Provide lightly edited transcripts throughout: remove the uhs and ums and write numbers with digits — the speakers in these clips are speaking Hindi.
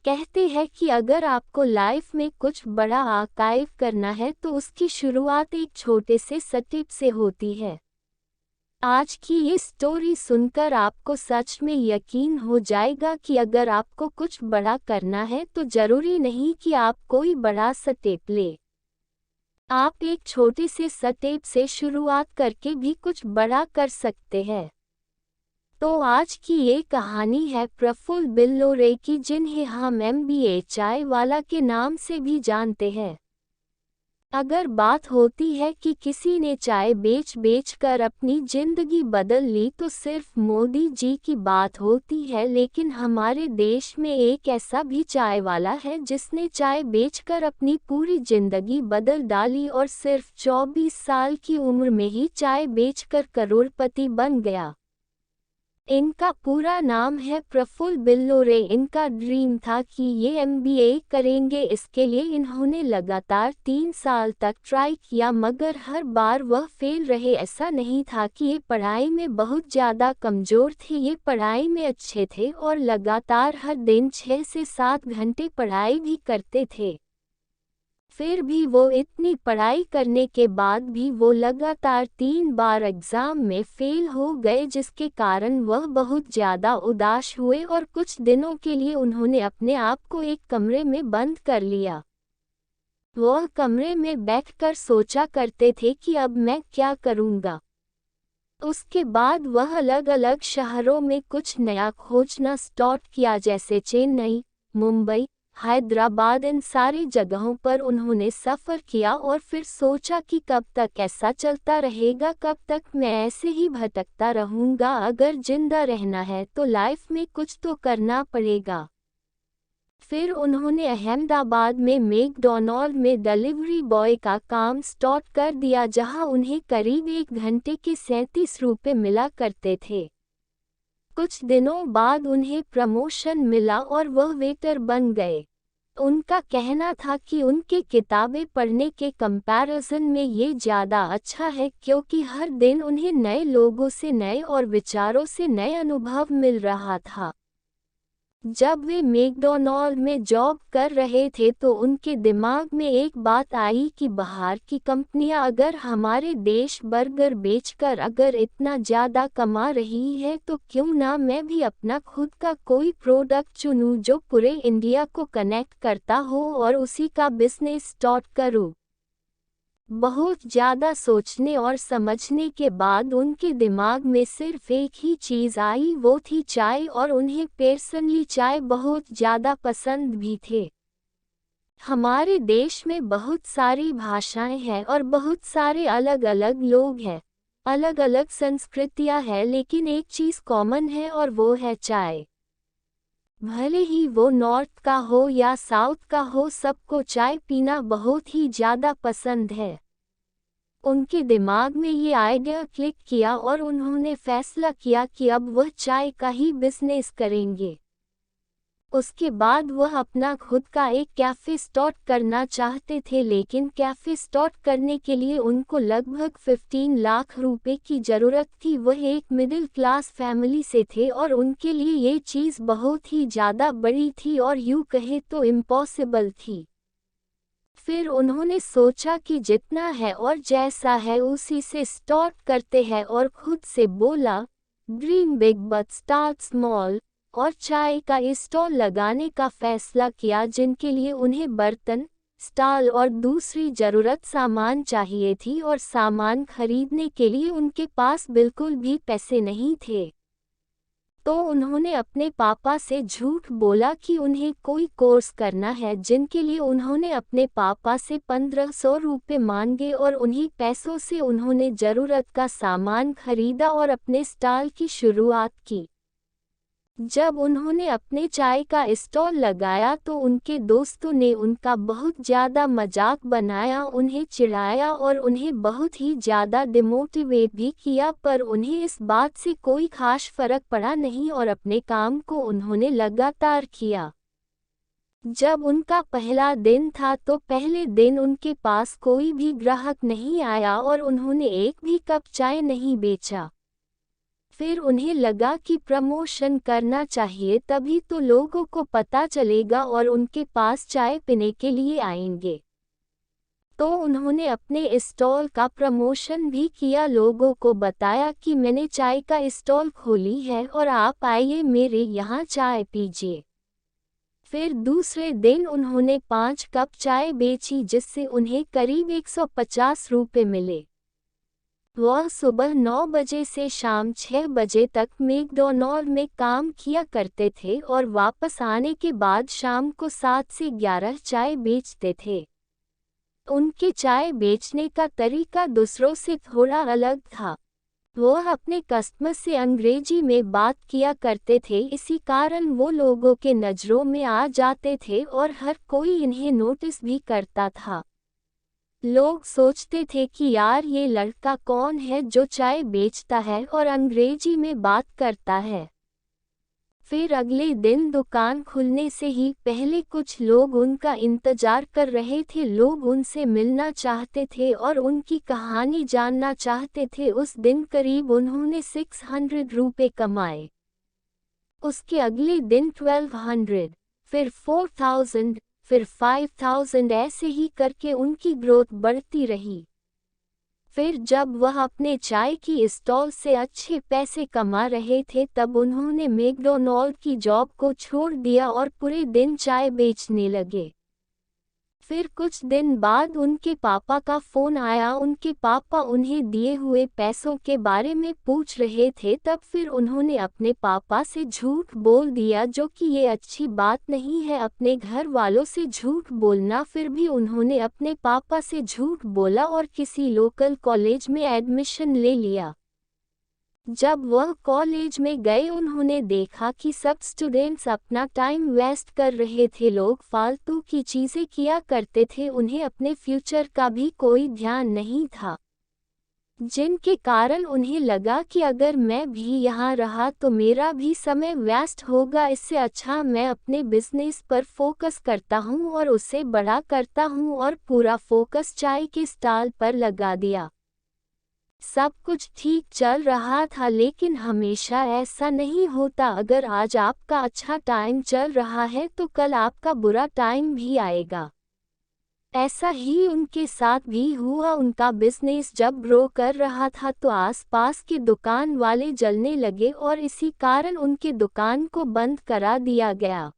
कहते हैं कि अगर आपको लाइफ में कुछ बड़ा अचीव करना है तो उसकी शुरुआत एक छोटे से स्टेप से होती है। आज की ये स्टोरी सुनकर आपको सच में यकीन हो जाएगा कि अगर आपको कुछ बड़ा करना है तो जरूरी नहीं कि आप कोई बड़ा स्टेप ले। आप एक छोटे से स्टेप से शुरुआत करके भी कुछ बड़ा कर सकते हैं। तो आज की ये कहानी है प्रफुल्ल बिल्लोरे की, जिन्हें हम MBA चाय वाला के नाम से भी जानते हैं। अगर बात होती है कि किसी ने चाय बेच कर अपनी जिंदगी बदल ली तो सिर्फ मोदी जी की बात होती है, लेकिन हमारे देश में एक ऐसा भी चाय वाला है जिसने चाय बेचकर अपनी पूरी जिंदगी बदल डाली और सिर्फ 24 साल की उम्र में ही चाय बेचकर करोड़पति बन गया। इनका पूरा नाम है प्रफुल्ल बिल्लोरे। इनका ड्रीम था कि ये MBA करेंगे। इसके लिए इन्होंने लगातार 3 साल तक ट्राई किया, मगर हर बार वह फेल रहे। ऐसा नहीं था कि ये पढ़ाई में बहुत ज़्यादा कमज़ोर थे, ये पढ़ाई में अच्छे थे और लगातार हर दिन 6 से 7 घंटे पढ़ाई भी करते थे। फिर भी वो इतनी पढ़ाई करने के बाद भी वो लगातार 3 बार एग्ज़ाम में फेल हो गए, जिसके कारण वह बहुत ज़्यादा उदास हुए और कुछ दिनों के लिए उन्होंने अपने आप को एक कमरे में बंद कर लिया। वह कमरे में बैठकर सोचा करते थे कि अब मैं क्या करूँगा। उसके बाद वह अलग अलग शहरों में कुछ नया खोजना स्टार्ट किया, जैसे चेन्नई, मुंबई, हैदराबाद। इन सारी जगहों पर उन्होंने सफ़र किया और फिर सोचा कि कब तक ऐसा चलता रहेगा, कब तक मैं ऐसे ही भटकता रहूँगा। अगर जिंदा रहना है तो लाइफ में कुछ तो करना पड़ेगा। फिर उन्होंने अहमदाबाद में मैकडॉनल्ड में डिलीवरी बॉय का काम स्टार्ट कर दिया, जहां उन्हें करीब 1 घंटे के 37 रुपये मिला करते थे। कुछ दिनों बाद उन्हें प्रमोशन मिला और वह वेटर बन गए। उनका कहना था कि उनके किताबें पढ़ने के कंपैरिजन में ये ज़्यादा अच्छा है, क्योंकि हर दिन उन्हें नए लोगों से, नए और विचारों से नए अनुभव मिल रहा था। जब वे मैकडॉनल्ड में जॉब कर रहे थे तो उनके दिमाग में एक बात आई कि बाहर की कंपनियां अगर हमारे देश बर्गर बेचकर अगर इतना ज़्यादा कमा रही है तो क्यों ना मैं भी अपना खुद का कोई प्रोडक्ट चुनूं जो पूरे इंडिया को कनेक्ट करता हो और उसी का बिजनेस स्टार्ट करूं। बहुत ज़्यादा सोचने और समझने के बाद उनके दिमाग में सिर्फ एक ही चीज़ आई, वो थी चाय, और उन्हें पर्सनली चाय बहुत ज़्यादा पसंद भी थे। हमारे देश में बहुत सारी भाषाएं हैं और बहुत सारे अलग अलग लोग हैं, अलग अलग संस्कृतियां हैं, लेकिन एक चीज़ कॉमन है और वो है चाय। भले ही वो नॉर्थ का हो या साउथ का हो, सबको चाय पीना बहुत ही ज़्यादा पसंद है। उनके दिमाग में ये आइडिया क्लिक किया और उन्होंने फैसला किया कि अब वह चाय का ही बिजनेस करेंगे। उसके बाद वह अपना खुद का एक कैफ़े स्टार्ट करना चाहते थे, लेकिन कैफ़े स्टार्ट करने के लिए उनको लगभग 15 लाख रुपए की ज़रूरत थी। वह एक मिडिल क्लास फैमिली से थे और उनके लिए ये चीज़ बहुत ही ज़्यादा बड़ी थी और यूँ कहे तो इम्पॉसिबल थी। फिर उन्होंने सोचा कि जितना है और जैसा है उसी से स्टार्ट करते हैं और खुद से बोला, dream big but start small, और चाय का स्टॉल लगाने का फैसला किया, जिनके लिए उन्हें बर्तन, स्टॉल और दूसरी ज़रूरत सामान चाहिए थी, और सामान खरीदने के लिए उनके पास बिल्कुल भी पैसे नहीं थे। तो उन्होंने अपने पापा से झूठ बोला कि उन्हें कोई कोर्स करना है, जिनके लिए उन्होंने अपने पापा से 1500 रुपये मांगे और उन्हीं पैसों से उन्होंने ज़रूरत का सामान खरीदा और अपने स्टॉल की शुरुआत की। जब उन्होंने अपने चाय का स्टॉल लगाया तो उनके दोस्तों ने उनका बहुत ज़्यादा मजाक बनाया, उन्हें चिढ़ाया और उन्हें बहुत ही ज़्यादा डिमोटिवेट भी किया, पर उन्हें इस बात से कोई खास फर्क पड़ा नहीं और अपने काम को उन्होंने लगातार किया। जब उनका पहला दिन था तो पहले दिन उनके पास कोई भी ग्राहक नहीं आया और उन्होंने एक भी कप चाय नहीं बेचा। फिर उन्हें लगा कि प्रमोशन करना चाहिए, तभी तो लोगों को पता चलेगा और उनके पास चाय पीने के लिए आएंगे। तो उन्होंने अपने स्टॉल का प्रमोशन भी किया, लोगों को बताया कि मैंने चाय का स्टॉल खोली है और आप आइए मेरे यहाँ चाय पीजिए। फिर दूसरे दिन उन्होंने 5 कप चाय बेची, जिससे उन्हें करीब 150 रुपये मिले। वह सुबह 9 बजे से शाम 6 बजे तक मैकडॉनल्ड में काम किया करते थे और वापस आने के बाद शाम को 7 से 11 चाय बेचते थे। उनके चाय बेचने का तरीका दूसरों से थोड़ा अलग था। वह अपने कस्टमर से अंग्रेजी में बात किया करते थे, इसी कारण वो लोगों के नज़रों में आ जाते थे और हर कोई इन्हें नोटिस भी करता था। लोग सोचते थे कि यार ये लड़का कौन है जो चाय बेचता है और अंग्रेजी में बात करता है। फिर अगले दिन दुकान खुलने से ही पहले कुछ लोग उनका इंतजार कर रहे थे। लोग उनसे मिलना चाहते थे और उनकी कहानी जानना चाहते थे। उस दिन करीब उन्होंने 600 रुपये कमाए। उसके अगले दिन 1200, फिर 4000, फिर 5000, ऐसे ही करके उनकी ग्रोथ बढ़ती रही। फिर जब वह अपने चाय की स्टॉल से अच्छे पैसे कमा रहे थे, तब उन्होंने मैकडॉनल्ड की जॉब को छोड़ दिया और पूरे दिन चाय बेचने लगे। फिर कुछ दिन बाद उनके पापा का फ़ोन आया। उनके पापा उन्हें दिए हुए पैसों के बारे में पूछ रहे थे। तब फिर उन्होंने अपने पापा से झूठ बोल दिया, जो कि ये अच्छी बात नहीं है अपने घर वालों से झूठ बोलना। फिर भी उन्होंने अपने पापा से झूठ बोला और किसी लोकल कॉलेज में एडमिशन ले लिया। जब वह कॉलेज में गए, उन्होंने देखा कि सब स्टूडेंट्स अपना टाइम वेस्ट कर रहे थे, लोग फालतू की चीज़ें किया करते थे, उन्हें अपने फ्यूचर का भी कोई ध्यान नहीं था। जिनके कारण उन्हें लगा कि अगर मैं भी यहाँ रहा तो मेरा भी समय वेस्ट होगा, इससे अच्छा मैं अपने बिजनेस पर फोकस करता हूँ और उसे बड़ा करता हूँ, और पूरा फोकस चाय के स्टॉल पर लगा दिया। सब कुछ ठीक चल रहा था, लेकिन हमेशा ऐसा नहीं होता। अगर आज आपका अच्छा टाइम चल रहा है तो कल आपका बुरा टाइम भी आएगा। ऐसा ही उनके साथ भी हुआ। उनका बिजनेस जब ग्रो कर रहा था तो आसपास के दुकान वाले जलने लगे और इसी कारण उनके दुकान को बंद करा दिया गया,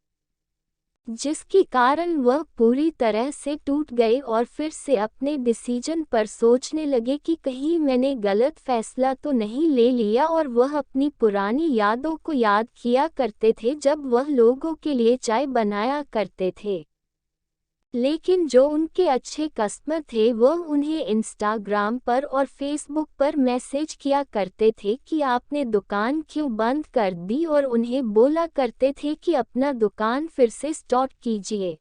जिसके कारण वह पूरी तरह से टूट गए और फिर से अपने डिसीजन पर सोचने लगे कि कहीं मैंने गलत फैसला तो नहीं ले लिया। और वह अपनी पुरानी यादों को याद किया करते थे जब वह लोगों के लिए चाय बनाया करते थे। लेकिन जो उनके अच्छे कस्टमर थे वह उन्हें इंस्टाग्राम पर और फेसबुक पर मैसेज किया करते थे कि आपने दुकान क्यों बंद कर दी, और उन्हें बोला करते थे कि अपना दुकान फिर से स्टार्ट कीजिए।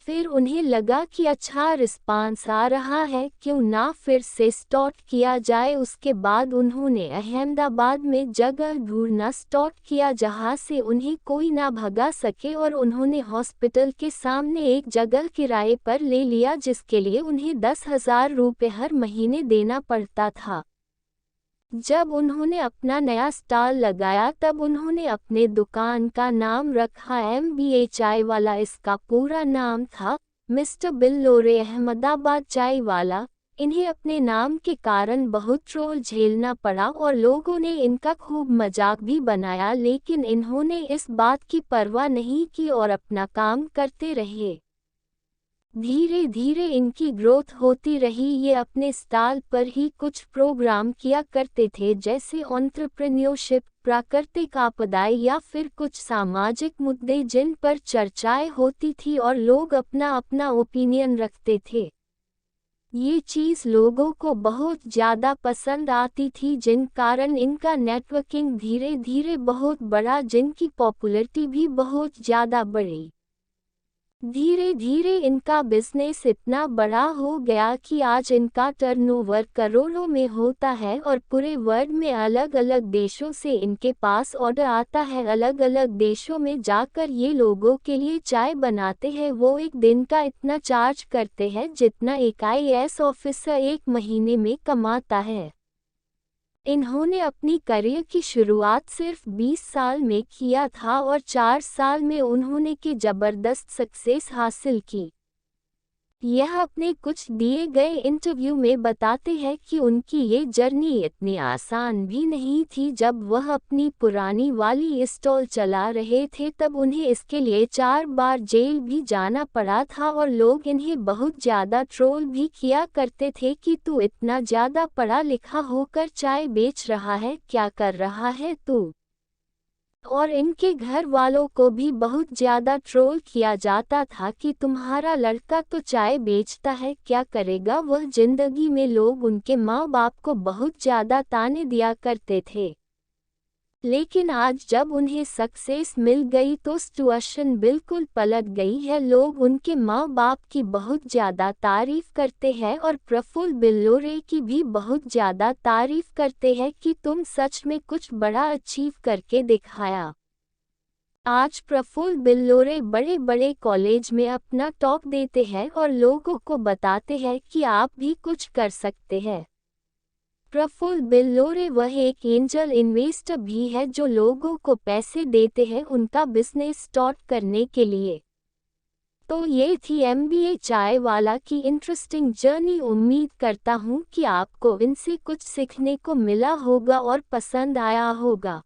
फिर उन्हें लगा कि अच्छा रिस्पांस आ रहा है, क्यों ना फिर से स्टार्ट किया जाए। उसके बाद उन्होंने अहमदाबाद में जगह ढूंढना स्टार्ट किया जहां से उन्हें कोई ना भगा सके, और उन्होंने हॉस्पिटल के सामने एक जगह किराए पर ले लिया, जिसके लिए उन्हें 10,000 रुपये हर महीने देना पड़ता था। जब उन्होंने अपना नया स्टॉल लगाया तब उन्होंने अपने दुकान का नाम रखा MBA चाय वाला। इसका पूरा नाम था मिस्टर बिल्लोरे अहमदाबाद चाय वाला। इन्हें अपने नाम के कारण बहुत ट्रोल झेलना पड़ा और लोगों ने इनका खूब मजाक भी बनाया, लेकिन इन्होंने इस बात की परवाह नहीं की और अपना काम करते रहे। धीरे धीरे इनकी ग्रोथ होती रही। ये अपने स्टॉल पर ही कुछ प्रोग्राम किया करते थे, जैसे एंटरप्रेन्योरशिप, प्राकृतिक आपदाएं या फिर कुछ सामाजिक मुद्दे जिन पर चर्चाएं होती थी और लोग अपना अपना ओपिनियन रखते थे। ये चीज़ लोगों को बहुत ज़्यादा पसंद आती थी, जिन कारण इनका नेटवर्किंग धीरे धीरे बहुत बढ़ा, जिनकी पॉपुलैरिटी भी बहुत ज़्यादा बढ़ी। धीरे धीरे इनका बिजनेस इतना बड़ा हो गया कि आज इनका टर्नओवर करोड़ों में होता है और पूरे वर्ल्ड में अलग अलग देशों से इनके पास ऑर्डर आता है। अलग अलग देशों में जाकर ये लोगों के लिए चाय बनाते हैं। वो एक दिन का इतना चार्ज करते हैं जितना एक IAS ऑफिसर एक महीने में कमाता है। इन्होंने अपनी करियर की शुरुआत सिर्फ 20 साल में किया था और 4 साल में उन्होंने की जबरदस्त सक्सेस हासिल की। यह अपने कुछ दिए गए इंटरव्यू में बताते हैं कि उनकी ये जर्नी इतनी आसान भी नहीं थी। जब वह अपनी पुरानी वाली स्टॉल चला रहे थे तब उन्हें इसके लिए 4 बार जेल भी जाना पड़ा था और लोग इन्हें बहुत ज़्यादा ट्रोल भी किया करते थे कि तू इतना ज़्यादा पढ़ा लिखा होकर चाय बेच रहा है, क्या कर रहा है तू। और इनके घर वालों को भी बहुत ज़्यादा ट्रोल किया जाता था कि तुम्हारा लड़का तो चाय बेचता है, क्या करेगा वह ज़िंदगी में। लोग उनके माँ बाप को बहुत ज़्यादा ताने दिया करते थे। लेकिन आज जब उन्हें सक्सेस मिल गई तो सिचुएशन बिल्कुल पलट गई है। लोग उनके माँ बाप की बहुत ज़्यादा तारीफ़ करते हैं और प्रफुल्ल बिल्लोरे की भी बहुत ज़्यादा तारीफ़ करते हैं कि तुम सच में कुछ बड़ा अचीव करके दिखाया। आज प्रफुल्ल बिल्लोरे बड़े बड़े कॉलेज में अपना टॉक देते हैं और लोगों को बताते हैं कि आप भी कुछ कर सकते हैं। प्रफुल्ल बिल्लोरे वह एक एंजल इन्वेस्टर भी है जो लोगों को पैसे देते हैं उनका बिजनेस स्टार्ट करने के लिए। तो ये थी MBA चाय वाला की इंटरेस्टिंग जर्नी। उम्मीद करता हूँ कि आपको इनसे कुछ सीखने को मिला होगा और पसंद आया होगा।